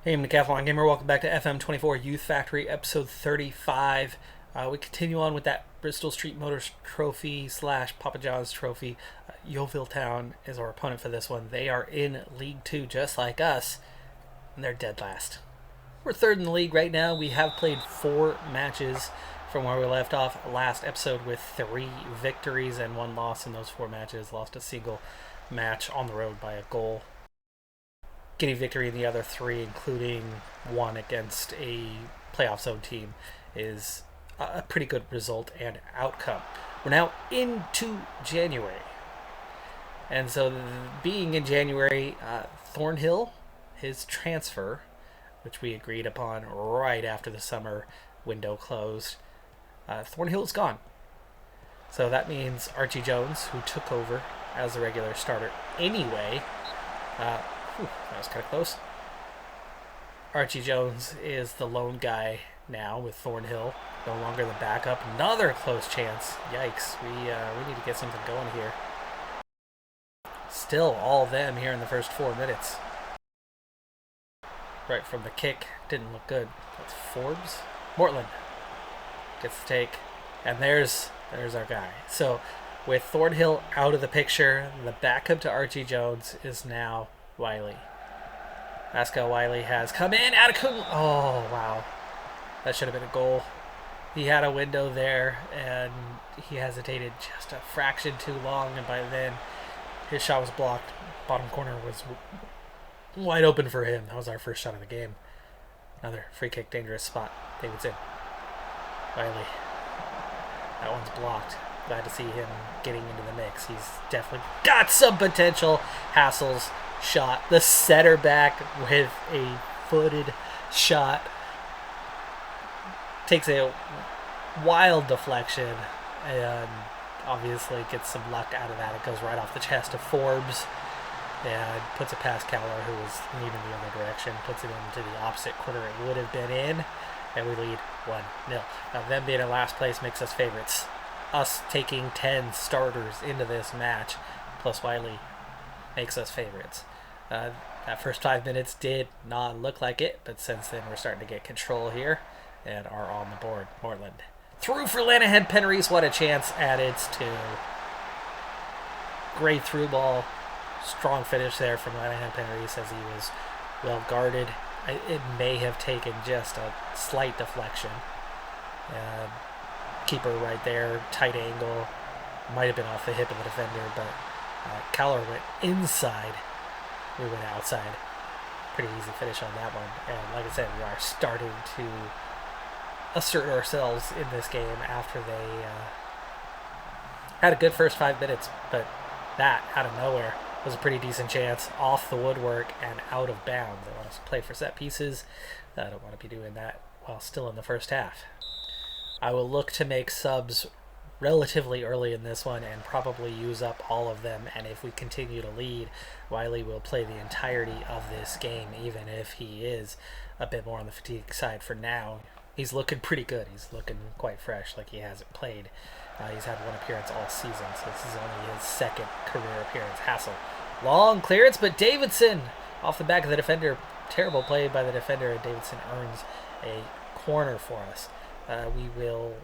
Hey, I'm Decathlon Gamer. Welcome back to FM24 Youth Factory, episode 35. We continue on with that Bristol Street Motors Trophy slash Papa John's Trophy. Yeovil Town is our opponent for this one. They are in League 2 just like us, and they're dead last. We're third in the league right now. We have played 4 matches from where we left off last episode with 3 victories and 1 loss in those 4 matches. Lost a single match on the road by a goal. Getting victory in the other 3, including one against a playoff zone team, is a pretty good result and outcome. We're now into January. And so being in January, Thornhill, his transfer, which we agreed upon right after the summer window closed, Thornhill is gone. So that means Archie Jones, who took over as the regular starter anyway, that was kind of close. Archie Jones is the lone guy now with Thornhill, no longer the backup. Another close chance. Yikes. We need to get something going here. Still all them here in the first 4 minutes. Right from the kick. Didn't look good. That's Forbes. Mortland gets the take. And there's our guy. So with Thornhill out of the picture, the backup to Archie Jones is now Wiley. Pascal Wiley has come in. Oh, wow. That should have been a goal. He had a window there, and he hesitated just a fraction too long, and by then his shot was blocked. Bottom corner was wide open for him. That was our first shot of the game. Another free kick, dangerous spot. Davidson. Wiley. That one's blocked. Glad to see him getting into the mix. He's definitely got some potential. Hassel's shot. The setter back with a footed shot. Takes a wild deflection and obviously gets some luck out of that. It goes right off the chest of Forbes and puts it past Keller, who was leaning the other direction. Puts it into the opposite corner it would have been in. And we lead 1-0. Now them being in last place makes us favorites. Us taking 10 starters into this match, plus Wiley, makes us favorites. That first 5 minutes did not look like it, but since then we're starting to get control here and are on the board. Mortland through for Lanahan. Penrese, what a chance added to. Great through ball. Strong finish there from Lanahan Penrese as he was well guarded. It may have taken just a slight deflection. Keeper right there, tight angle. Might have been off the hip of the defender, but Keller went inside. We went outside. Pretty easy finish on that one. And like I said, we are starting to assert ourselves in this game after they had a good first 5 minutes, but that, out of nowhere, was a pretty decent chance off the woodwork and out of bounds. They want us to play for set pieces. I don't want to be doing that while still in the first half. I will look to make subs relatively early in this one and probably use up all of them, and if we continue to lead, Wiley will play the entirety of this game, even if he is a bit more on the fatigue side for now. He's looking pretty good. He's looking quite fresh, like he hasn't played. He's had 1 appearance all season, so this is only his 2nd career appearance. Hassel. Long clearance, but Davidson off the back of the defender. Terrible play by the defender, and Davidson earns a corner for us. We will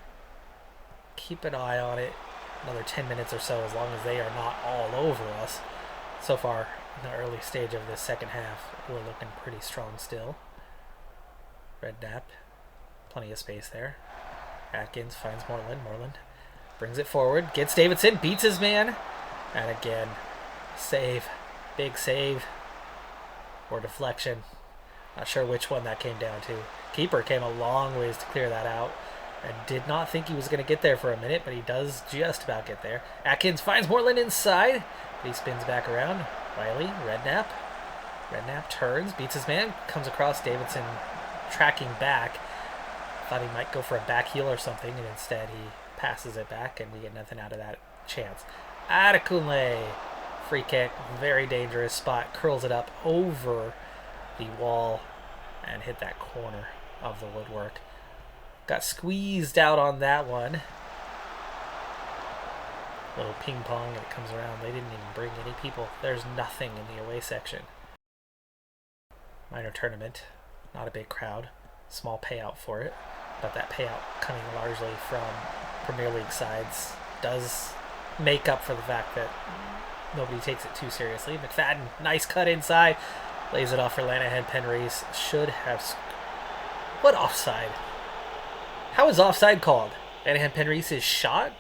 keep an eye on it another 10 minutes or so, as long as they are not all over us. So far, in the early stage of this second half, we're looking pretty strong still. Redknapp. Plenty of space there. Atkins finds Mortland. Mortland brings it forward. Gets Davidson. Beats his man. And again, save. Big save. Or deflection. Not sure which one that came down to. Keeper came a long ways to clear that out. And did not think he was going to get there for a minute, but he does just about get there. Atkins finds Mortland inside. He spins back around. Wiley. Redknapp. Redknapp turns. Beats his man. Comes across. Davidson tracking back. Thought he might go for a back heel or something, and instead he passes it back, and we get nothing out of that chance. Adekunle, free kick, very dangerous spot, curls it up over the wall and hit that corner of the woodwork. Got squeezed out on that one. Little ping pong, and it comes around. They didn't even bring any people. There's nothing in the away section. Minor tournament. Not a big crowd. Small payout for it. But that payout coming largely from Premier League sides does make up for the fact that nobody takes it too seriously. McFadden, nice cut inside. Lays it off for Lanahan. Penreese should have... What offside? How is offside called? Lanahan Penreese's shot?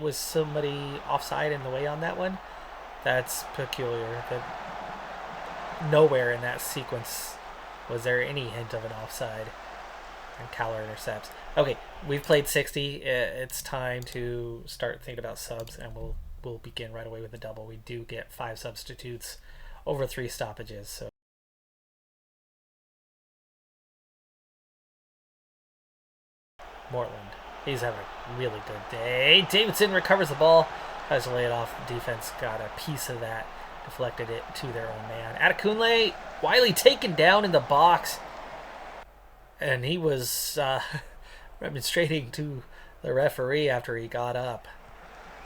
Was somebody offside in the way on that one? That's peculiar. Nowhere in that sequence was there any hint of an offside. And Caller intercepts. Okay, we've played 60. It's time to start thinking about subs, and we'll begin right away with the double. We do get 5 substitutes over 3 stoppages. So Mortland, he's having a really good day. Davidson recovers the ball. Tries to lay it off. The defense got a piece of that. Deflected it to their own man. Adekunle, Wiley taken down in the box. And he was remonstrating to the referee after he got up.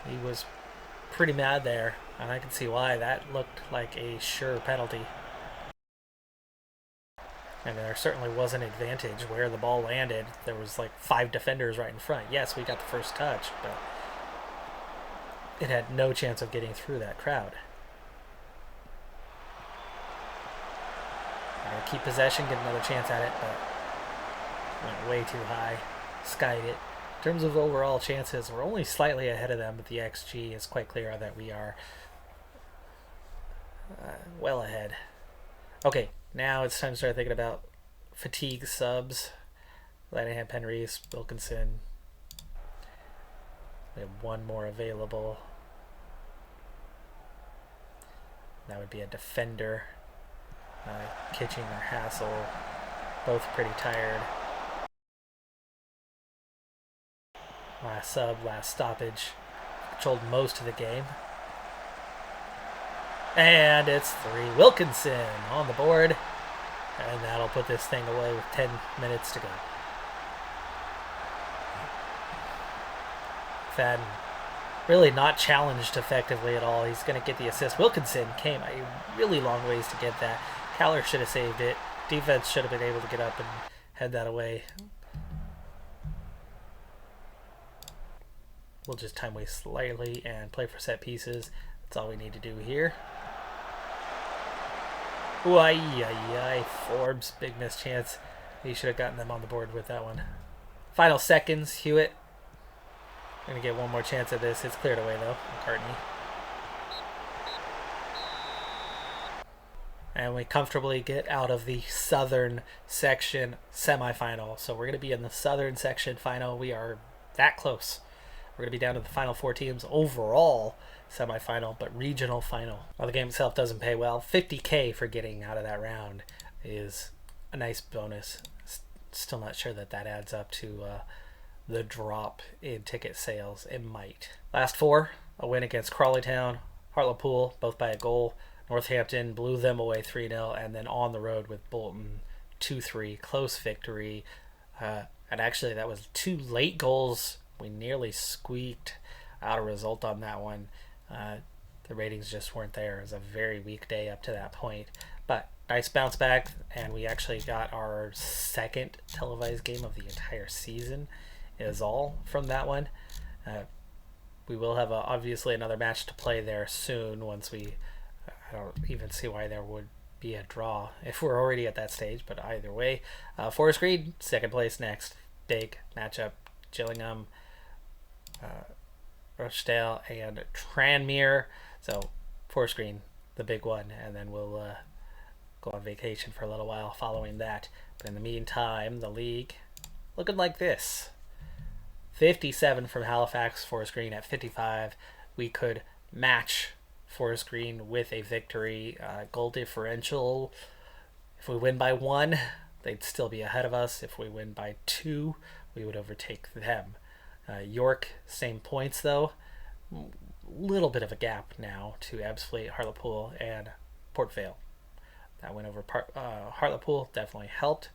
He was pretty mad there, and I can see why. That looked like a sure penalty. And there certainly was an advantage where the ball landed. There was like 5 defenders right in front. Yes, we got the first touch, but it had no chance of getting through that crowd. I'm going to keep possession, get another chance at it, but went way too high, skied it. In terms of overall chances, we're only slightly ahead of them, but the XG is quite clear that we are well ahead. Okay, now it's time to start thinking about fatigue subs. Lanahan, Penreese, Wilkinson. We have 1 more available. That would be a defender. Kitching or Hassel. Both pretty tired. Last sub, last stoppage. Controlled most of the game. And it's 3. Wilkinson on the board. And that'll put this thing away with 10 minutes to go. Fadden really not challenged effectively at all. He's going to get the assist. Wilkinson came a really long ways to get that. Caller should have saved it. Defense should have been able to get up and head that away. We'll just time waste slightly and play for set pieces. That's all we need to do here. Ooh, Forbes, big missed chance. He should have gotten them on the board with that one. Final seconds, Hewitt. Gonna get 1 more chance at this. It's cleared away though, McCartney. And we comfortably get out of the southern section semifinal. So we're gonna be in the southern section final. We are that close. We're going to be down to the final 4 teams overall semifinal, but regional final. While the game itself doesn't pay well, $50K for getting out of that round is a nice bonus. Still not sure that adds up to the drop in ticket sales. It might. Last 4, a win against Crawleytown, Hartlepool, both by a goal. Northampton blew them away 3-0, and then on the road with Bolton 2-3, close victory. And actually that was 2 late goals. We nearly squeaked out a result on that one. The ratings just weren't there. It was a very weak day up to that point. But nice bounce back, and we actually got our 2nd televised game of the entire season is all from that one. We will have obviously another match to play there soon once we... I don't even see why there would be a draw if we're already at that stage, but either way. Forest Green, 2nd place next. Big matchup. Gillingham, Rochdale, and Tranmere. So Forest Green, the big one, and then we'll go on vacation for a little while following that. But in the meantime, the league looking like this. 57 from Halifax, Forest Green at 55. We could match Forest Green with a victory. Goal differential, if we win by 1, they'd still be ahead of us. If we win by 2, we would overtake them. York, same points though. Little bit of a gap now to Ebbsfleet, Hartlepool, and Port Vale. That win over Hartlepool definitely helped.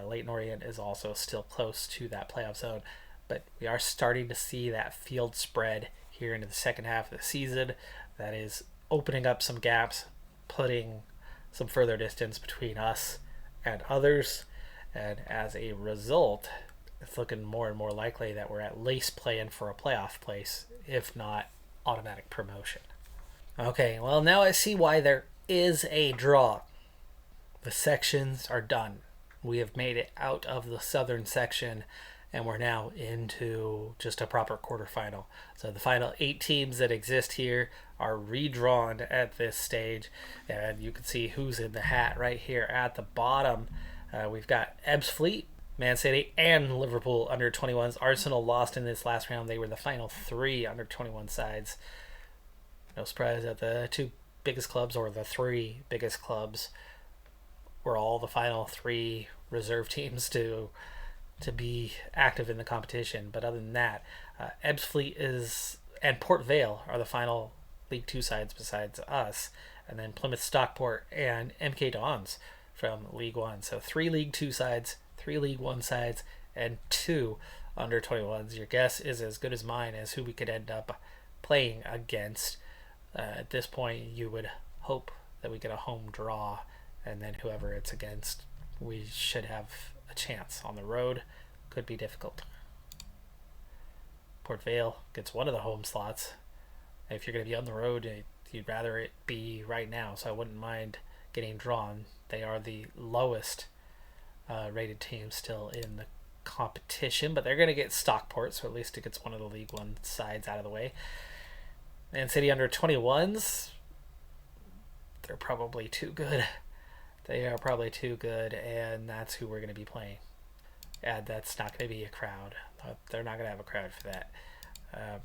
Leyton Orient is also still close to that playoff zone, but we are starting to see that field spread here into the second half of the season. That is opening up some gaps, putting some further distance between us and others. And as a result, it's looking more and more likely that we're at least playing for a playoff place, if not automatic promotion. Okay, well, now I see why there is a draw. The sections are done. We have made it out of the southern section, and we're now into just a proper quarterfinal. So the final 8 teams that exist here are redrawn at this stage, and you can see who's in the hat right here at the bottom. We've got Ebbsfleet, Man City, and Liverpool under 21s. Arsenal lost in this last round. They were the final 3 under 21 sides. No surprise that the 2 biggest clubs, or the 3 biggest clubs, were all the final 3 reserve teams to be active in the competition. But other than that, Ebbsfleet and Port Vale are the final League 2 sides besides us, and then Plymouth Stockport and MK Dons from League 1. So 3 League 2 sides, 3 League 1 sides, and 2 under 21s. Your guess is as good as mine as who we could end up playing against. At this point, you would hope that we get a home draw, and then whoever it's against, we should have a chance. On the road, could be difficult. Port Vale gets one of the home slots. If you're going to be on the road, you'd rather it be right now, so I wouldn't mind getting drawn. They are the lowest rated team still in the competition, but they're going to get Stockport, so at least it gets one of the League 1 sides out of the way. Man City under 21s, they're probably too good. They are probably too good, and that's who we're going to be playing. And that's not going to be a crowd. They're not going to have a crowd for that.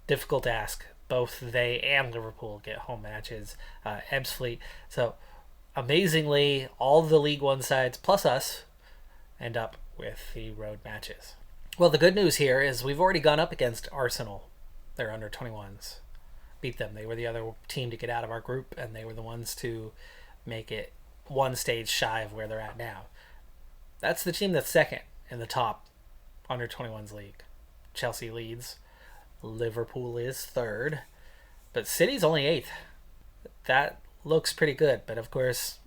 Difficult task. Both they and Liverpool get home matches. Ebbsfleet. So, amazingly, all the League 1 sides, plus us, end up with the road matches. Well, the good news here is we've already gone up against Arsenal. They're under 21s. Beat them. They were the other team to get out of our group, and they were the ones to make it one stage shy of where they're at now. That's the team that's second in the top under 21s league. Chelsea leads. Liverpool is third. But City's only 8th. That looks pretty good, but of course,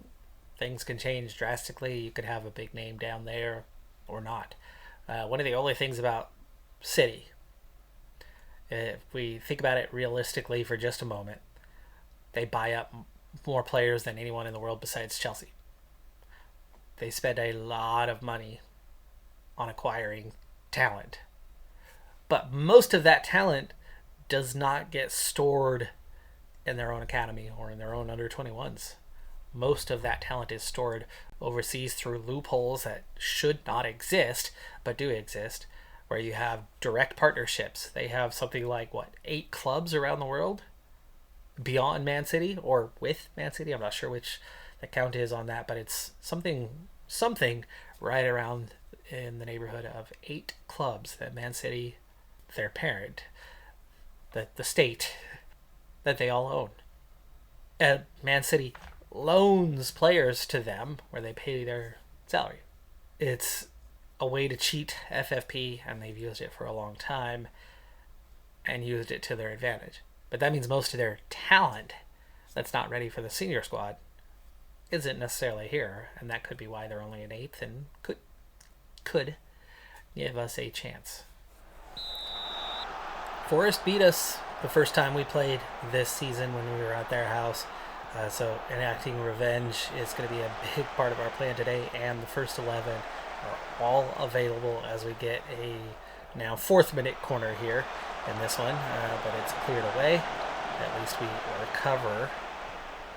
things can change drastically. You could have a big name down there or not. One of the only things about City, if we think about it realistically for just a moment, they buy up more players than anyone in the world besides Chelsea. They spend a lot of money on acquiring talent. But most of that talent does not get stored in their own academy or in their own under 21s. Most of that talent is stored overseas through loopholes that should not exist, but do exist, where you have direct partnerships. They have something like, 8 clubs around the world? Beyond Man City, or with Man City? I'm not sure which the count is on that, but it's something right around in the neighborhood of 8 clubs that Man City, their parent, the state, that they all own. And Man City loans players to them where they pay their salary. It's a way to cheat FFP, and they've used it for a long time and used it to their advantage. But that means most of their talent that's not ready for the senior squad isn't necessarily here, and that could be why they're only in 8th and could give us a chance. Forest beat us the first time we played this season when we were at their house. So enacting revenge is going to be a big part of our plan today, and the first 11 are all available as we get a now 4th minute corner here in this one, but it's cleared away. At least we recover,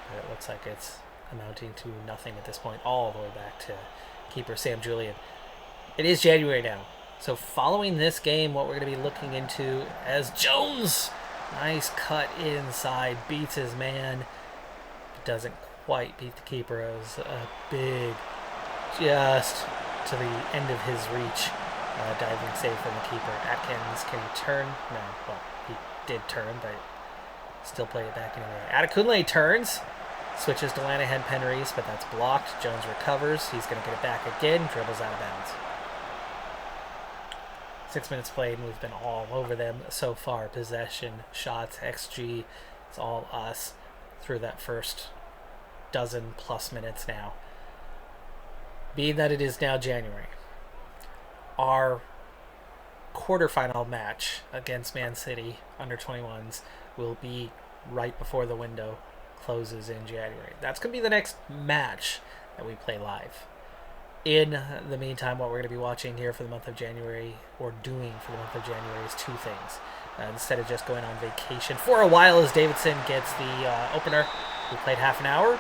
but it looks like it's amounting to nothing at this point, all the way back to keeper Sam Julian. It is January now, so following this game, what we're going to be looking into as Jones, nice cut inside, beats his man, doesn't quite beat the keeper. It was a big, just to the end of his reach, diving save from the keeper. Atkins, can he turn? No, well, he did turn, but still played it back anyway. Adekunle turns, switches to Lanahan Penrys, but that's blocked. Jones recovers. He's going to get it back again, dribbles out of bounds. 6 minutes played, and we've been all over them so far. Possession, shots, XG, it's all us through that first dozen plus minutes now. being that it is now January, our quarterfinal match against Man City under 21s will be right before the window closes in January. That's going to be the next match that we play live. In the meantime, what we're going to be watching here for the month of January, or doing for the month of January, is two things. Instead of just going on vacation for a while, as Davidson gets the opener. We played half an hour.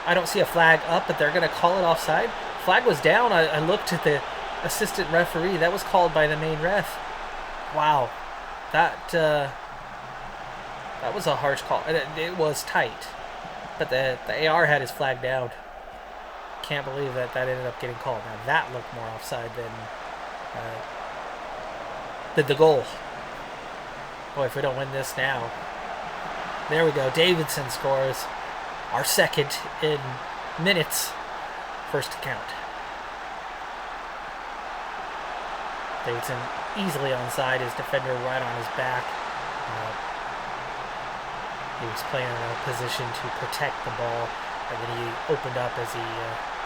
I don't see a flag up, but they're going to call it offside. Flag was down. I looked at the assistant referee. That was called by the main ref. Wow. That was a harsh call. It was tight. But the AR had his flag down. Can't believe that ended up getting called. Now that looked more offside than the goal. Boy, if we don't win this now. There we go. Davidson scores. Our second in minutes. First to count. Davidson easily onside. His defender right on his back. He was playing in a position to protect the ball. And then he opened up as he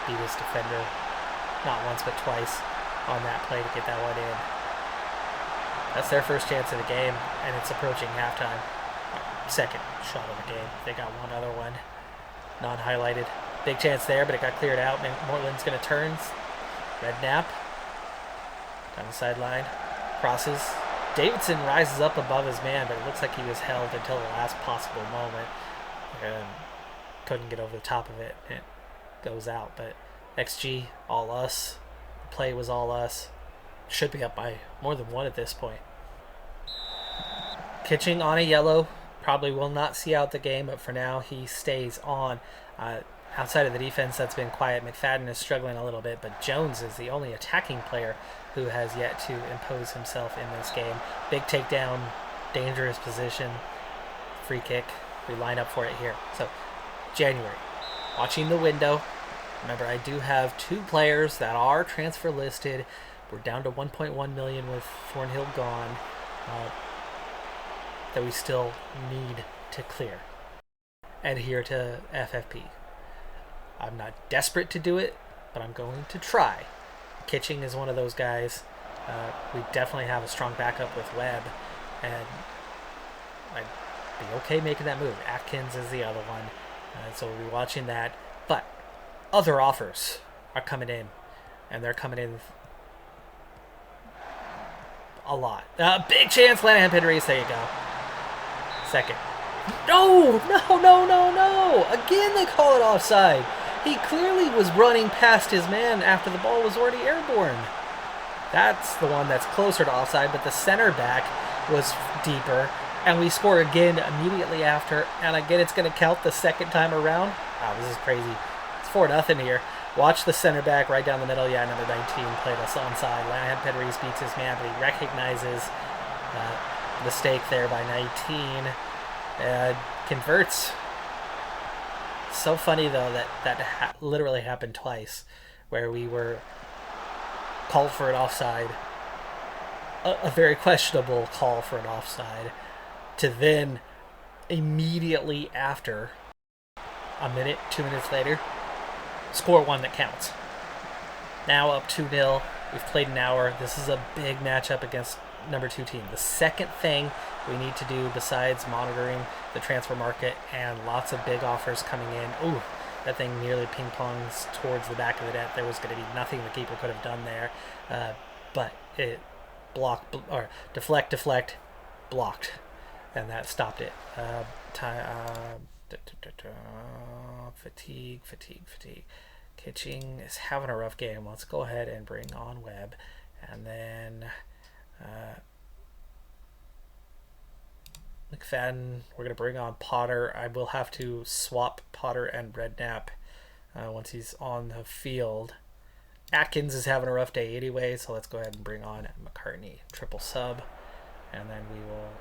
beat his defender. Not once, but twice on that play to get that one in. That's their first chance of the game, and it's approaching halftime. Second shot of the game. They got one other one. Non-highlighted. Big chance there, but it got cleared out. Mortland's going to turn. Redknapp. Down the sideline. Crosses. Davidson rises up above his man, but it looks like he was held until the last possible moment. And couldn't get over the top of it. It goes out, but XG, all us. The play was all us. Should be up by more than one at this point. Kitching on a yellow. Probably will not see out the game, but for now he stays on. Outside of the defense, that's been quiet. McFadden is struggling a little bit, but Jones is the only attacking player who has yet to impose himself in this game. Big takedown, dangerous position, free kick. We line up for it here. So, January. Watching the window. Remember, I do have two players that are transfer listed. We're down to 1.1 million with Thornhill gone. That we still need to clear. Adhere to FFP. I'm not desperate to do it, but I'm going to try. Kitching is one of those guys. We definitely have a strong backup with Webb, and I'd be okay making that move. Atkins is the other one, so we'll be watching that. But other offers are coming in, and they're coming in a lot. Big chance, Lanahan Penreese. There you go. Second. No! Again, they call it offside. He clearly was running past his man after the ball was already airborne. That's the one that's closer to offside, but the center back was deeper, and we score again immediately after, and again it's going to count the second time around. Wow, this is crazy. It's 4-0 here. Watch the center back right down the middle. Yeah, number 19 played us onside. Lanahan Penreese beats his man, but he recognizes mistake there by 19 and converts. So funny though that literally happened twice, where we were called for an offside, a very questionable call for an offside, to then immediately after, a minute, 2 minutes later, score one that counts. Now up 2-0. We've played an hour. This is a big matchup against number 2 team. The second thing we need to do besides monitoring the transfer market and lots of big offers coming in. Ooh, that thing nearly ping-pongs towards the back of the net. There was going to be nothing the keeper could have done there. But it deflect, blocked. And that stopped it. Fatigue. Kitching is having a rough game. Let's go ahead and bring on Webb. And then McFadden, we're going to bring on Potter. I will have to swap Potter and Redknapp once he's on the field. Atkins is having a rough day anyway, so let's go ahead and bring on McCartney. Triple sub. And then we will,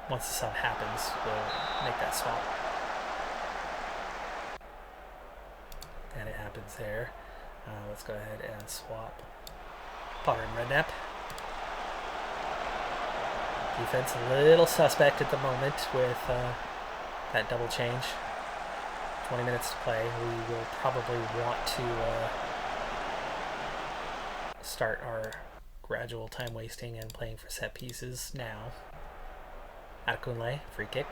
once the sub happens, we'll make that swap. And it happens there. Let's go ahead and swap Potter and Redknapp. Defense a little suspect at the moment with that double change. 20 minutes to play. We will probably want to start our gradual time wasting and playing for set pieces now. Adekunle, free kick.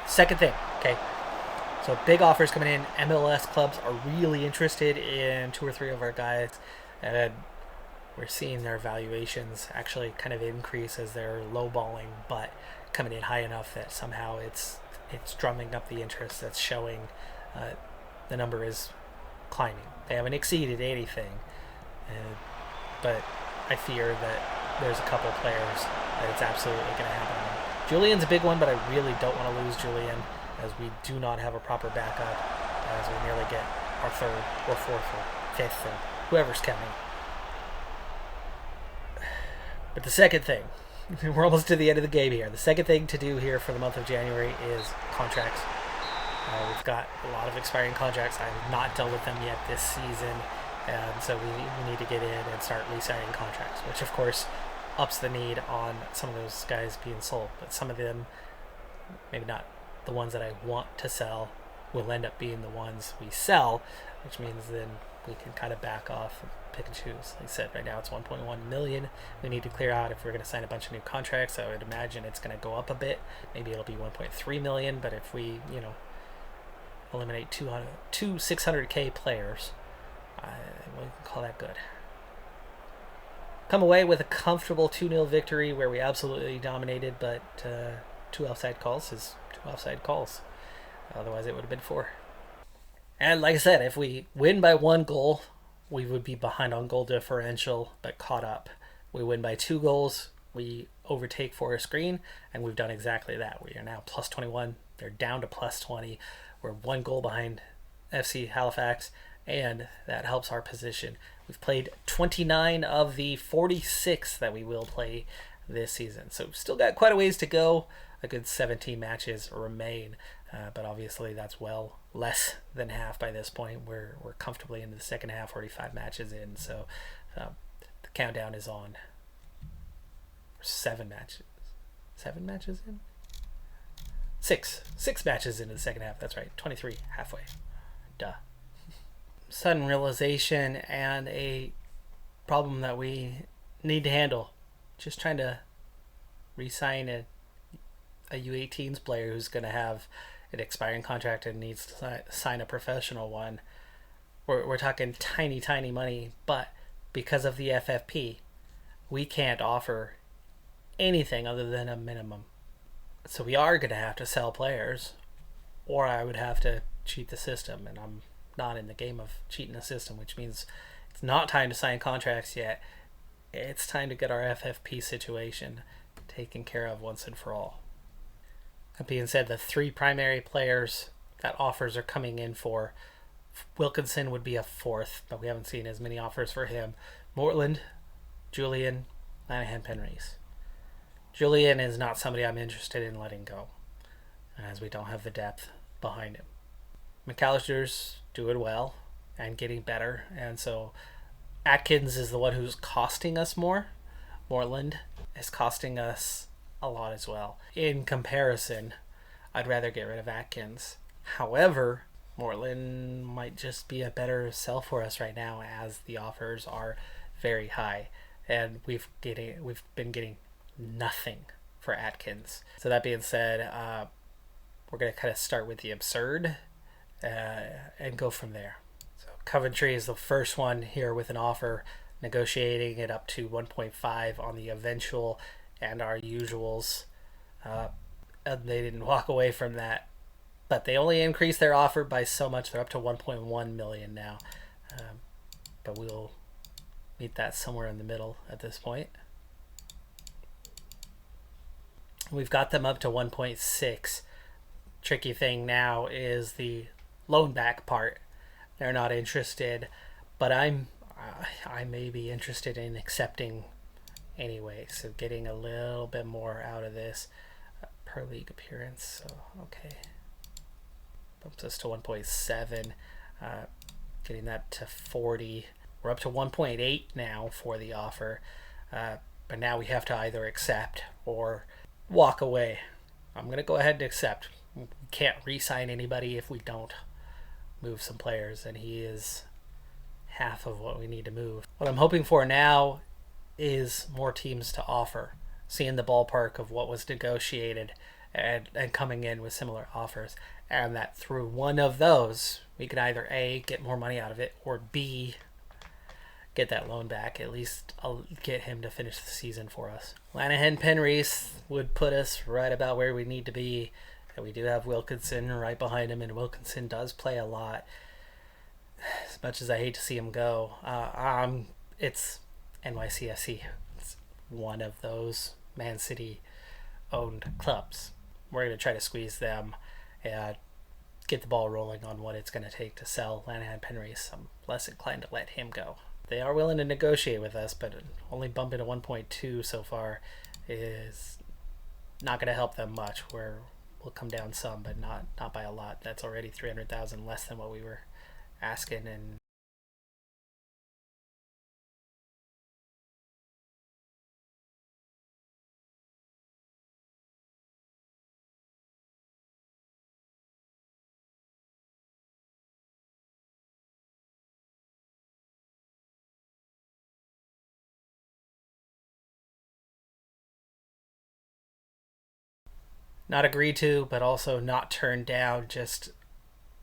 Second thing, okay. So big offers coming in. MLS clubs are really interested in 2 or 3 of our guys, and we're seeing their valuations actually kind of increase as they're lowballing, but coming in high enough that somehow it's drumming up the interest that's showing the number is climbing. They haven't exceeded anything, but I fear that there's a couple players that it's absolutely going to happen on. Julian's a big one, but I really don't want to lose Julian, as we do not have a proper backup, as we nearly get our 3rd or 4th or 5th or whoever's coming. But the second thing, we're almost to the end of the game here. The second thing to do here for the month of January is contracts. We've got a lot of expiring contracts. I have not dealt with them yet this season, and so we need to get in and start re-signing contracts, which of course ups the need on some of those guys being sold. But some of them, maybe not the ones that I want to sell, will end up being the ones we sell, which means then we can kind of back off and pick and choose. Like I said, right now it's 1.1 million. We need to clear out if we're going to sign a bunch of new contracts. I would imagine it's going to go up a bit. Maybe it'll be 1.3 million, but if we, eliminate two 600k players, we can call that good. Come away with a comfortable 2-0 victory where we absolutely dominated, but 2 offside calls is 2 offside calls. Otherwise it would have been 4. And like I said, if we win by 1 goal, we would be behind on goal differential, but caught up. We win by 2 goals, we overtake Forest Green, and we've done exactly that. We are now plus 21. They're down to plus 20. We're 1 goal behind FC Halifax, and that helps our position. We've played 29 of the 46 that we will play this season. So still got quite a ways to go. A good 17 matches remain, but obviously that's well less than half by this point. We're comfortably into the second half, 45 matches in. So the countdown is on. 7 matches. 7 matches in? 6 matches into the second half. That's right. 23 halfway. Duh. Sudden realization and a problem that we need to handle. Just trying to re-sign a U18s player who's going to have an expiring contract and needs to sign a professional one. We're talking tiny money, but because of the FFP, we can't offer anything other than a minimum. So we are going to have to sell players, or I would have to cheat the system, and I'm not in the game of cheating the system, which means it's not time to sign contracts yet. It's time to get our FFP situation taken care of once and for all. That being said, the 3 primary players that offers are coming in for, Wilkinson would be a 4th, but we haven't seen as many offers for him. Mortland, Julian, Lanahan, Penreese. Julian is not somebody I'm interested in letting go, as we don't have the depth behind him. McAllister's doing well and getting better, and so Atkins is the one who's costing us more. Mortland is costing us a lot as well. In comparison, I'd rather get rid of Atkins. However, Mortland might just be a better sell for us right now, as the offers are very high, and we've been getting nothing for Atkins. So that being said, we're going to kind of start with the absurd and go from there. So Coventry is the first one here with an offer, negotiating it up to 1.5 on the eventual and our usuals. And they didn't walk away from that, but they only increased their offer by so much. They're up to 1.1 million now, but we'll meet that somewhere in the middle at this point. We've got them up to 1.6. Tricky thing now is the loan back part. They're not interested, but I may be interested in accepting anyway, so getting a little bit more out of this per league appearance. So okay, bumps us to 1.7, getting that to 40. We're up to 1.8 now for the offer, but now we have to either accept or walk away. I'm going to go ahead and accept. We can't re-sign anybody if we don't move some players, and he is half of what we need to move. What I'm hoping for now is more teams to offer, seeing the ballpark of what was negotiated and coming in with similar offers, and that through one of those we could either A, get more money out of it, or B, get that loan back. At least I'll get him to finish the season for us. Lanahan Penreese would put us right about where we need to be. And we do have Wilkinson right behind him, and Wilkinson does play a lot. As much as I hate to see him go, it's NYCFC. It's one of those Man City owned clubs. We're going to try to squeeze them and get the ball rolling on what it's going to take to sell Lanahan Penreese. I'm less inclined to let him go. They are willing to negotiate with us, but only bumping to 1.2 so far is not going to help them much. We'll come down some, but not by a lot. That's already 300,000 less than what we were asking. And not agreed to, but also not turned down, just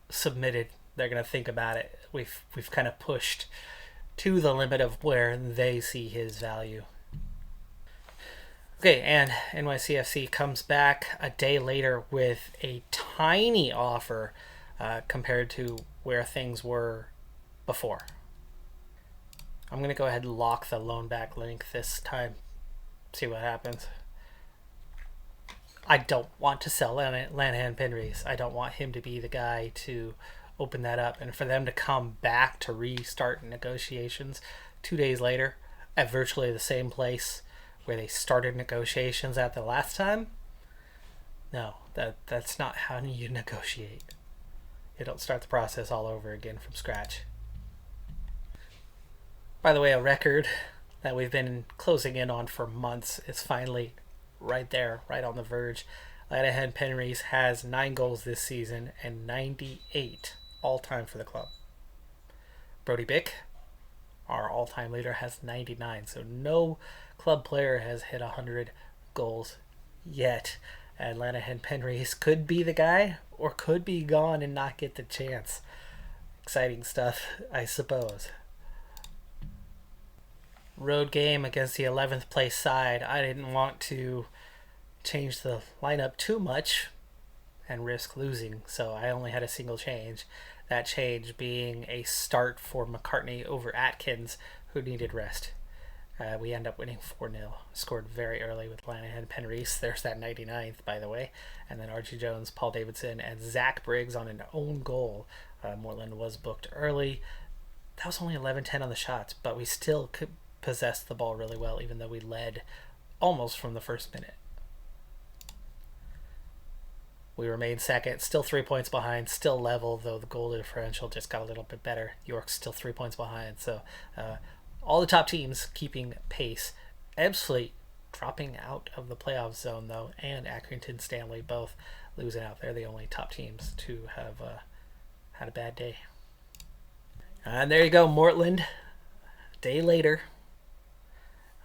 submitted. They're going to think about it. We've kind of pushed to the limit of where they see his value. Okay, and NYCFC comes back a day later with a tiny offer compared to where things were before. I'm going to go ahead and lock the loan back link this time. See what happens. I don't want to sell Lanahan Penreese. I don't want him to be the guy to open that up. And for them to come back to restart negotiations 2 days later at virtually the same place where they started negotiations at the last time, no, that's not how you negotiate. You don't start the process all over again from scratch. By the way, a record that we've been closing in on for months is finally right there, right on the verge. Lanahan Penreese has 9 goals this season and 98 all-time for the club. Brody Bick, our all-time leader, has 99. So no club player has hit 100 goals yet. And Lanahan Penreese could be the guy or could be gone and not get the chance. Exciting stuff, I suppose. Road game against the 11th place side. I didn't want to change the lineup too much and risk losing, so I only had a single change. That change being a start for McCartney over Atkins, who needed rest. We end up winning 4-0. Scored very early with Lanahan Penreese. There's that 99th, by the way. And then Archie Jones, Paul Davidson, and Zach Briggs on an own goal. Mortland was booked early. That was only 11-10 on the shots, but we still could possessed the ball really well, even though we led almost from the first minute. We remained second, still 3 points behind, still level, though the goal differential just got a little bit better. York's still 3 points behind, so all the top teams keeping pace. Ebbsfleet dropping out of the playoff zone, though, and Accrington Stanley both losing out. They're the only top teams to have had a bad day. And there you go, Mortland. Day later.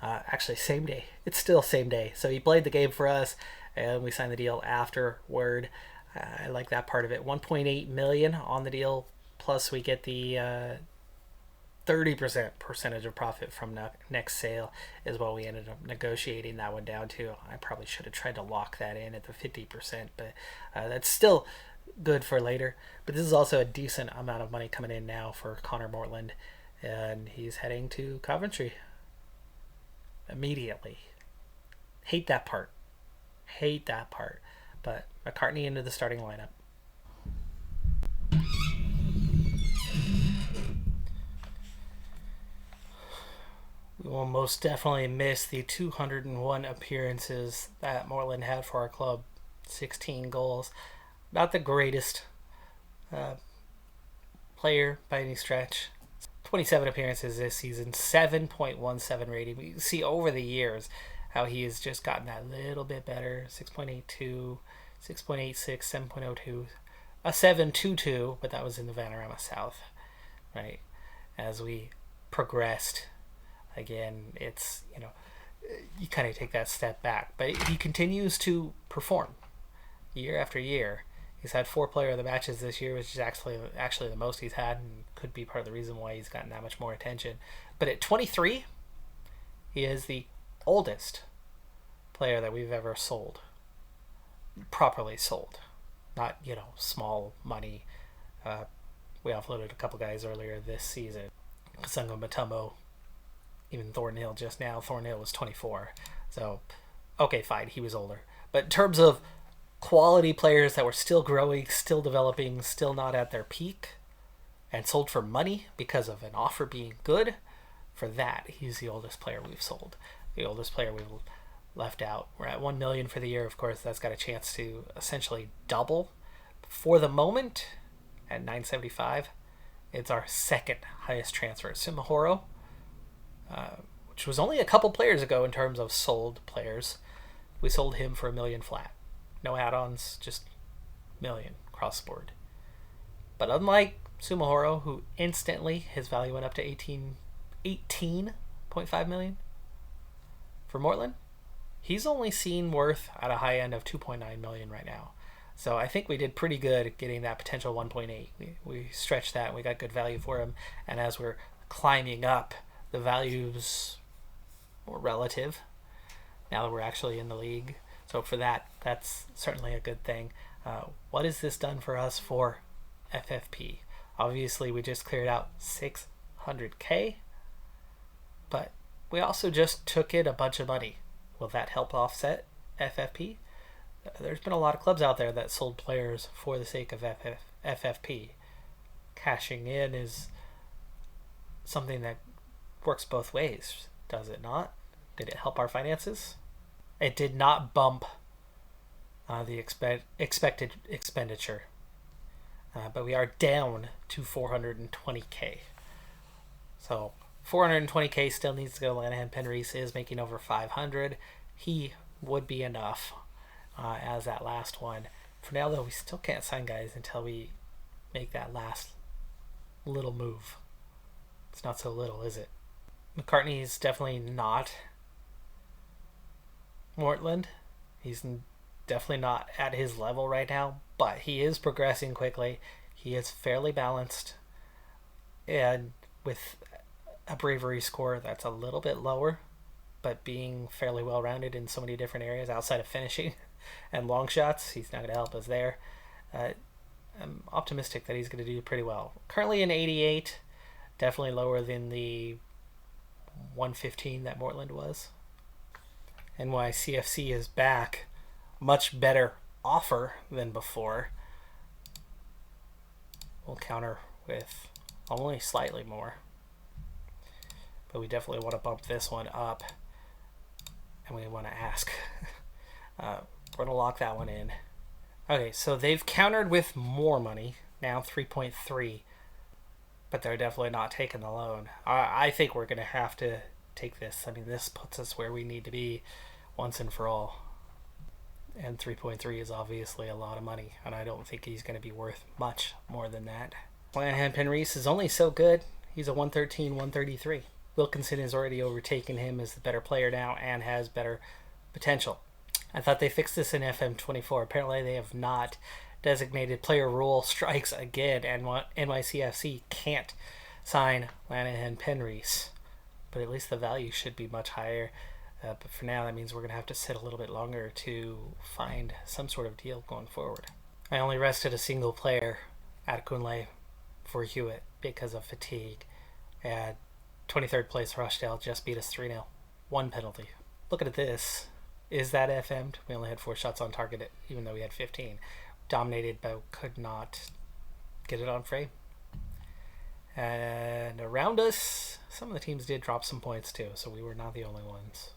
Actually, same day. It's still same day. So he played the game for us, and we signed the deal afterward. I like that part of it. $1.8 million on the deal, plus we get the 30% percentage of profit from next sale is what we ended up negotiating that one down to. I probably should have tried to lock that in at the 50%, but that's still good for later. But this is also a decent amount of money coming in now for Connor Mortland, and he's heading to Coventry immediately. Hate that part. But McCartney into the starting lineup. We will most definitely miss the 201 appearances that Mortland had for our club. 16 goals. Not the greatest player by any stretch. 27 appearances this season, 7.17 rating. We see over the years how he has just gotten that little bit better. 6.82, 6.86, 7.02, a 7.22, but that was in the Vanarama South, right? as we progressed. Again, it's, you kind of take that step back. But he continues to perform year after year. He's had 4 player of the matches this year, which is actually the most he's had, and could be part of the reason why he's gotten that much more attention. But at 23, he is the oldest player that we've ever sold. Properly sold. Not, small money. We offloaded a couple guys earlier this season. Kasunga Matomo, even Thornhill just now. Thornhill was 24. So, okay, fine, he was older. But in terms of quality players that were still growing, still developing, still not at their peak, and sold for money because of an offer being good, for that, he's the oldest player we've sold. The oldest player we've left out. We're at $1 million for the year. Of course, that's got a chance to essentially double. For the moment, at $975, it's our second highest transfer. Sumihoro, which was only a couple players ago in terms of sold players, we sold him for $1 million flat. No add-ons, just $1 million cross board. But unlike Sumihoro, who instantly his value went up to $18.5 million, for Mortland, he's only seen worth at a high end of $2.9 million right now. So I think we did pretty good at getting that potential 1.8. We stretched that and we got good value for him. And as we're climbing up, the value's more relative now that we're actually in the league. So for that, that's certainly a good thing. What has this done for us for FFP? Obviously, we just cleared out $600K, but we also just took in a bunch of money. Will that help offset FFP? There's been a lot of clubs out there that sold players for the sake of FFP. Cashing in is something that works both ways, does it not? Did it help our finances? It did not bump the expected expenditure, but we are down to $420K. So $420K still needs to go. Lanahan Penreese is making over $500. He would be enough as that last one. For now, though, we still can't sign guys until we make that last little move. It's not so little, is it? McCartney is definitely not Mortland. He's definitely not at his level right now, but he is progressing quickly. He is fairly balanced, and with a bravery score that's a little bit lower, but being fairly well-rounded in so many different areas outside of finishing and long shots, he's not going to help us there. I'm optimistic that he's going to do pretty well. Currently an 88, definitely lower than the 115 that Mortland was. NYCFC is back. Much better offer than before. We'll counter with only slightly more. But we definitely want to bump this one up. And we want to ask. We're going to lock that one in. Okay, so they've countered with more money. Now 3.3. But they're definitely not taking the loan. I think we're going to have to take this. I mean, this puts us where we need to be once and for all. And 3.3 is obviously a lot of money, and I don't think he's going to be worth much more than that. Lanahan Penreese is only so good. He's a 113, 133. Wilkinson has already overtaken him as the better player now and has better potential. I thought they fixed this in FM24. Apparently they have not. Designated player rule strikes again, and NYCFC can't sign Lanahan Penreese. But at least the value should be much higher. But for now, that means we're going to have to sit a little bit longer to find some sort of deal going forward. I only rested a single player at Kunle for Hewitt because of fatigue. And 23rd place Rochdale just beat us 3-0. One penalty. Looking at this, is that FM'd? We only had 4 shots on target, even though we had 15. Dominated, but could not get it on frame. And around us, some of the teams did drop some points too, so we were not the only ones.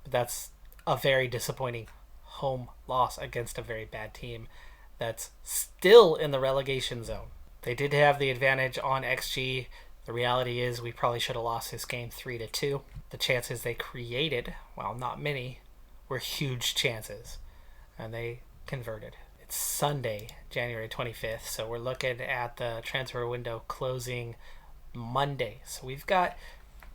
But that's a very disappointing home loss against a very bad team that's still in the relegation zone. They did have the advantage on XG. The reality is we probably should have lost this game 3-2. The chances they created, while not many, were huge chances, and they converted. It's Sunday, January 25th, so we're looking at the transfer window closing Monday. So we've got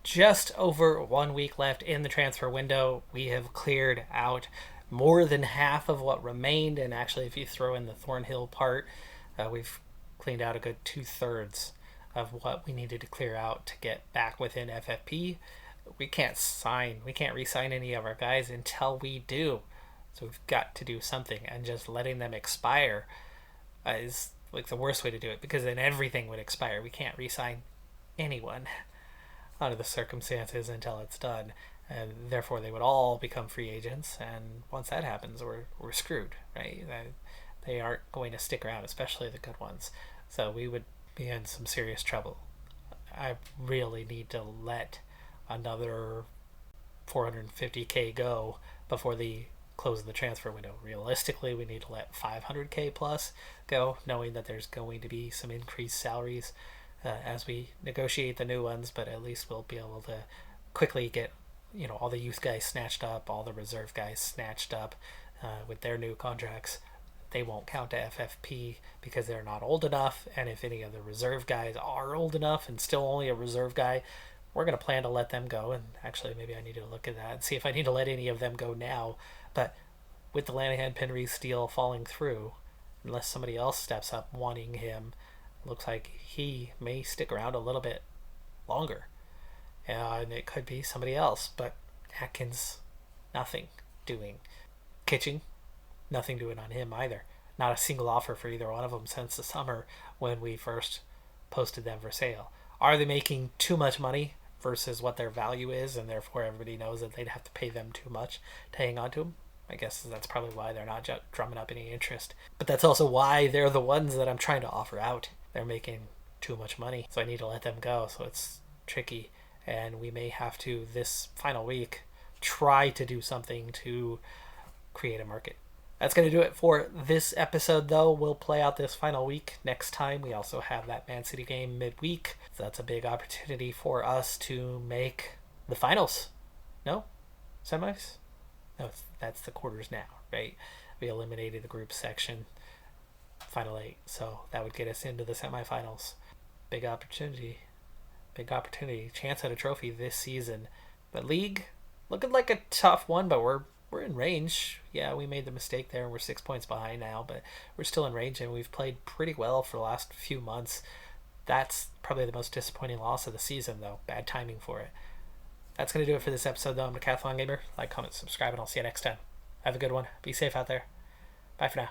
just over 1 week left in the transfer window. We have cleared out more than half of what remained, and actually if you throw in the Thornhill part, we've cleaned out a good 2/3 of what we needed to clear out to get back within FFP. We can't re-sign any of our guys until we do. So we've got to do something, and just letting them expire is like the worst way to do it, because then everything would expire. We can't re-sign anyone under the circumstances until it's done, and therefore they would all become free agents, and once that happens, we're screwed, right? They aren't going to stick around, especially the good ones. So we would be in some serious trouble. I really need to let another 450k go before the close of the transfer window. Realistically, we need to let 500k plus go, knowing that there's going to be some increased salaries as we negotiate the new ones, but at least we'll be able to quickly get all the youth guys snatched up, all the reserve guys snatched up with their new contracts. They won't count to FFP because they're not old enough, and if any of the reserve guys are old enough and still only a reserve guy, we're going to plan to let them go. And actually, maybe I need to look at that and see if I need to let any of them go now. But with the Lanahan Penrith deal falling through, unless somebody else steps up wanting him, looks like he may stick around a little bit longer. And it could be somebody else. But Atkins, nothing doing. Kitching, nothing doing on him either. Not a single offer for either one of them since the summer when we first posted them for sale. Are they making too much money versus what their value is, and therefore everybody knows that they'd have to pay them too much to hang on to them? I guess that's probably why they're not drumming up any interest. But that's also why they're the ones that I'm trying to offer out. They're making too much money, so I need to let them go. So it's tricky, and we may have to, this final week, try to do something to create a market. That's going to do it for this episode, though. We'll play out this final week next time. We also have that Man City game midweek. So that's a big opportunity for us to make the finals. No? Semis? No, that's the quarters now, right? We eliminated the group section, final 8. So that would get us into the semifinals. Big opportunity. Chance at a trophy this season. But league, looking like a tough one, but we're in range. Yeah, we made the mistake there. We're 6 points behind now, but we're still in range, and we've played pretty well for the last few months. That's probably the most disappointing loss of the season, though. Bad timing for it. That's going to do it for this episode, though. I'm Decathlon Gamer. Like, comment, subscribe, and I'll see you next time. Have a good one. Be safe out there. Bye for now.